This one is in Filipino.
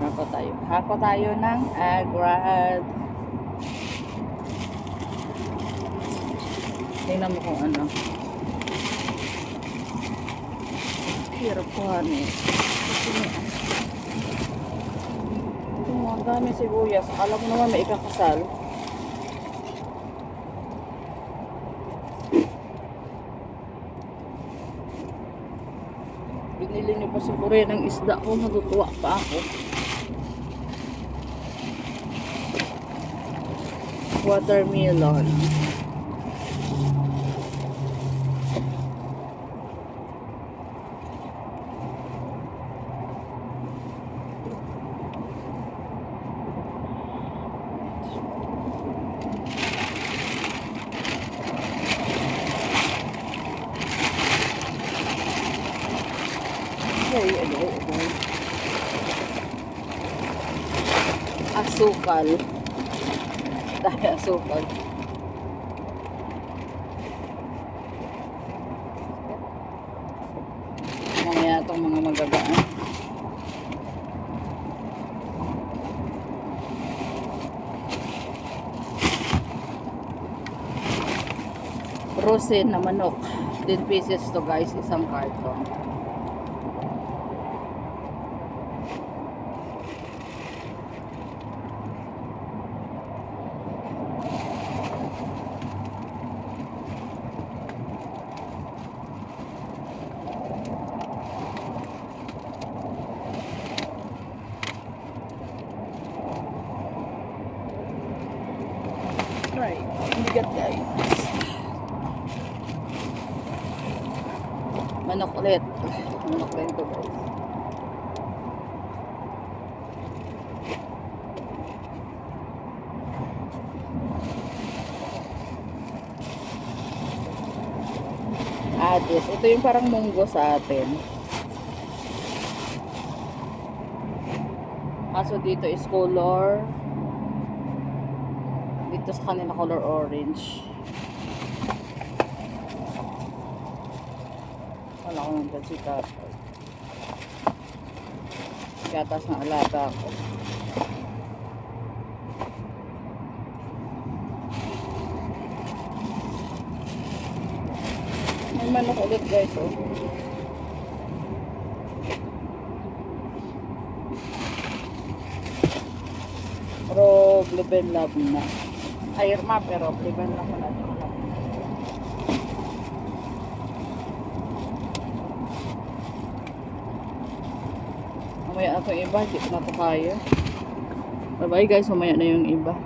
Hako tayo ng agrad. Tingnan mo kung ano. Hirap ko hani. Ito mga dami sibuyas. Alam mo naman may ikakasal. Binili niyo pa siguro yan ng isda ko. Matutuwa pa ako. Watermelon. Asukal. Dahil asukal. Mamaya itong mga magagaan. Rosin na manok. 10 pieces to guys, isang carton. Right, bigat guys. Manok ulit. Manok rin to guys. Atis. Ito yung parang munggo sa atin. Kaso dito is color. Dito sa kanila color orange. Wala ko nang si tatay. Gatas ng alaga ko. May manok ulit guys oh. Pero Bliben love na. Ay, Irma, pero Bliben lang pala. Mamaya na itong iba, hindi ko na ito kaya. Bye bye guys, mamaya na yung iba.